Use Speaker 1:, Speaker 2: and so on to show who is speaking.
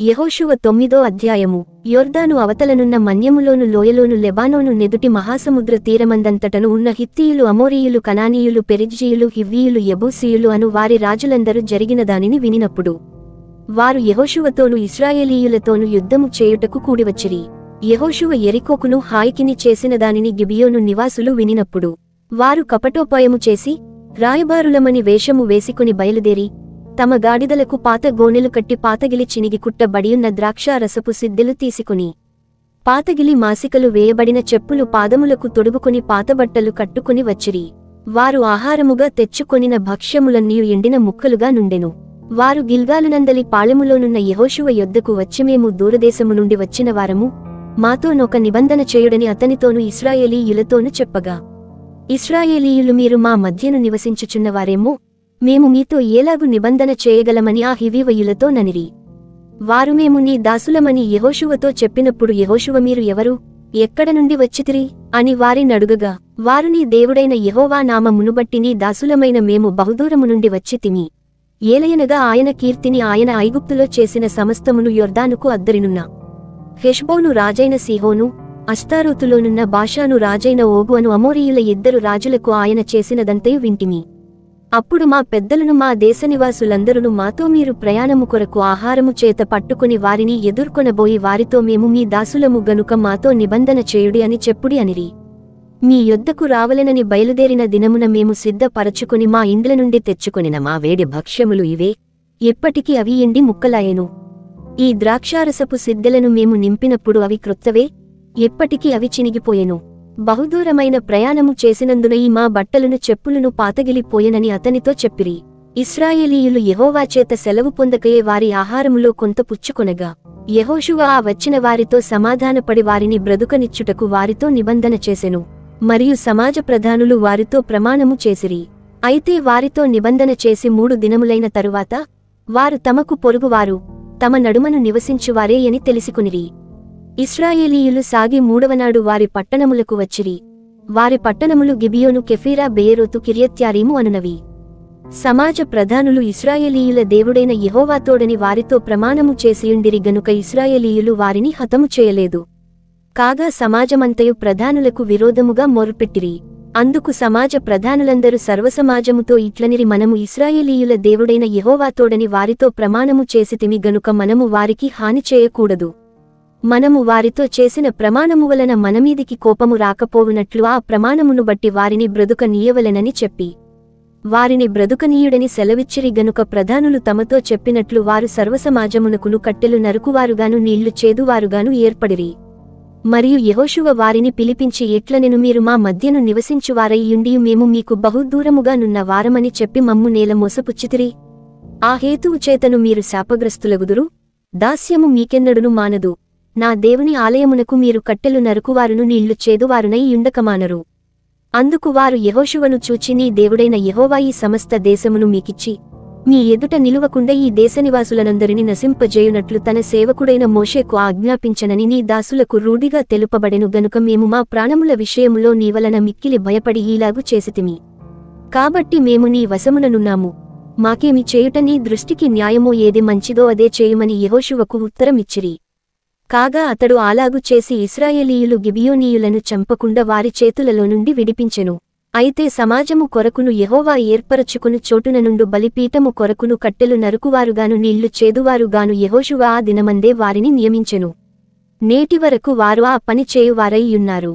Speaker 1: యెహోషువ 9వ అధ్యాయము. యొర్దాను అవతలనున్న మన్యములోను లోయలోను లెబానోను నెదుటి మహాసముద్ర తీరమందంతటను ఉన్న హిత్తీయులు అమోరీయులు కనానీయులు పెరిజ్జీయులు హివ్వీయులు యెబూసీయులు అను వారి రాజులందరూ జరిగిన దానిని వినినప్పుడు వారు యెహోషువతోను ఇశ్రాయేలీయులతోను యుద్ధము చేయుటకు కూడివచ్చిరి. యెహోషువ యెరికోకును హాయికిని చేసిన దానిని గిబియోను నివాసులు వినినప్పుడు వారు కపటోపాయము చేసి రాయబారులమని వేషము వేసికొని బయలుదేరి తమ గాడిదలకు పాత గోనెలు కట్టి పాతగిలి చినిగి కుట్టబడియున్న ద్రాక్షారసపు సిద్దెలు తీసుకుని పాతగిలి మాసికలు వేయబడిన చెప్పులు పాదములకు తొడుగుకొని పాతబట్టలు కట్టుకుని వచ్చిరి. వారు ఆహారముగా తెచ్చుకొనిన భక్ష్యములన్నీయు ఎండిన ముక్కలుగా నుండెను. వారు గిల్గాలునందలి పాళెములోనున్న యెహోషువ యొద్దకు వచ్చి, మేము దూరదేశము నుండి వచ్చిన వారము, మాతోనొక నిబంధన చేయుడని అతనితోనూ ఇశ్రాయేలీయులతోనూ చెప్పగా, ఇశ్రాయేలీయులు, మీరు మా మధ్యను నివసించుచున్నవారేమో, మేము మీతో ఏలాగు నిబంధన చేయగలమని ఆ హివీవయులతో ననిరి. వారు, మేము నీ దాసులమని యెహోషువతో చెప్పినప్పుడు యెహోషువ, మీరు ఎవరు, ఎక్కడ నుండి వచ్చితిరి అని వారినడుగగా, వారు, నీ దేవుడైన యెహోవా నామమును బట్టి నీ దాసులమైన మేము బహుదూరము నుండి వచ్చితిమి. ఏలయనగా ఆయన కీర్తిని ఆయన ఐగుప్తులో చేసిన సమస్తమును యొర్దానుకు అద్దరినున్న హెష్బోను రాజైన సీహోను, అష్తారోతులోనున్న బాషాను రాజైన ఓగు అను అమోరీయుల ఇద్దరు రాజులకు ఆయన చేసినదంతయు వింటిమి. అప్పుడు మా పెద్దలను, మా దేశనివాసులందరూ మాతో, మీరు ప్రయాణము కొరకు ఆహారము చేత పట్టుకుని వారిని ఎదుర్కొనబోయి వారితో, మేము మీ దాసులము గనుక మాతో నిబంధన చేయుడి అని చెప్పుడి అనిరి. మీ యొద్దకు రావలెనని బయలుదేరిన దినమున మేము సిద్ధపరచుకుని మా ఇండ్ల నుండి తెచ్చుకొనిన మా వేడి భక్ష్యములు ఇవే. ఎప్పటికీ అవి ఎండి ముక్కలాయెను. ఈ ద్రాక్షారసపు సిద్దెలను మేము నింపినప్పుడు అవి క్రొత్తవే, ఎప్పటికీ అవి చినిగిపోయెను. బహుదూరమైన ప్రయాణము చేసినందున ఈ మా బట్టలను చెప్పులను పాతగిలిపోయెనని అతనితో చెప్పిరి. ఇశ్రాయేలీయులు యెహోవా చేత సెలవు పొందకయే వారి ఆహారములో కొంత పుచ్చుకొనగా, యెహోషువ ఆ వచ్చిన వారితో సమాధానపడి వారిని బ్రతుకనిచ్చుటకు వారితో నిబంధన చేసెను. మరియు సమాజ ప్రధానులు వారితో ప్రమాణము చేసిరి. అయితే వారితో నిబంధన చేసి 3 దినములైన తరువాత వారు తమకు పొరుగువారు, తమ నడుమను నివసించువారే అని తెలిసికొనిరి. ఇశ్రాయేలీయులు సాగి 3వనాడు వారి పట్టణములకు వచ్చిరి. వారి పట్టణములు గిబియోను, కెఫీరా, బెయేరోతు, కిర్యత్యారీము అనునవి. సమాజ ప్రధానులు ఇశ్రాయేలీయుల దేవుడైన యెహోవాతోడని వారితో ప్రమాణము చేసియుండిరి గనుక ఇశ్రాయేలీయులు వారిని హతము చేయలేదు. కాగా సమాజమంతయు ప్రధానులకు విరోధముగా మొరుపెట్టిరి. అందుకు సమాజ ప్రధానులందరూ సర్వసమాజముతో ఇట్లనిరి, మనము ఇశ్రాయేలీయుల దేవుడైన యెహోవాతోడని వారితో ప్రమాణము చేసితిమి గనుక మనము వారికి హాని చేయకూడదు. మనము వారితో చేసిన ప్రమాణము వలన మనమీదికి కోపము రాకపోవునట్లు ఆ ప్రమాణమును బట్టి వారిని బ్రతుకనీయవలెనని చెప్పి వారిని బ్రతుకనీయుడని సెలవిచ్చిరి గనుక ప్రధానులు తమతో చెప్పినట్లు వారు సర్వసమాజమునకును కట్టెలు నరుకువారుగాను నీళ్లు చేదువారుగాను ఏర్పడిరి. మరియు యెహోషువ వారిని పిలిపించి ఎట్లనెను, మీరు మా మధ్యను నివసించువారయ్యుండియు మేము మీకు బహుదూరముగా నున్న వారమని చెప్పి మమ్ము నేల మోసపుచ్చితిరి. ఆ హేతువు చేతను మీరు శాపగ్రస్తులగుదురు. దాస్యము మీకెన్నడును మానదు. నా దేవుని ఆలయమునకు మీరు కట్టెలు నరుకువారును నీళ్లు చేదువారునై యుండకమానరు. అందుకు వారు యెహోషువను చూచి, నీ దేవుడైన యెహోవా ఈ సమస్త దేశమును మీకిచ్చి మీ ఎదుట నిలువకుండా ఈ దేశనివాసులనందరినీ నశింపజేయునట్లు తన సేవకుడైన మోషేకు ఆజ్ఞాపించనని నీ దాసులకు రూఢిగా తెలుపబడెను గనుక మేము మా ప్రాణముల విషయములో నీ వలన మిక్కిలి భయపడి ఈలాగు చేసితిమి. కాబట్టి మేము నీ వశముననున్నాము. మాకేమి చేయుట నీ దృష్టికి న్యాయమో, ఏది మంచిదో అదే చేయుమని యెహోషువకు ఉత్తరమిచ్చిరి. కాగా అతడు అలాగు చేసి ఇశ్రాయేలీయులు గిబియోనీయులను చంపకుండా వారి చేతులలో నుండి విడిపించెను. అయితే సమాజము కొరకును యెహోవా ఏర్పరచుకుని చోటున నుండు బలిపీఠము కొరకును కట్టెలు నరుకువారుగాను నీళ్లు చేదువారుగాను యెహోషువ ఆ దినమందే వారిని నియమించెను. నేటివరకు వారు ఆ పని చేయువారై యున్నారు.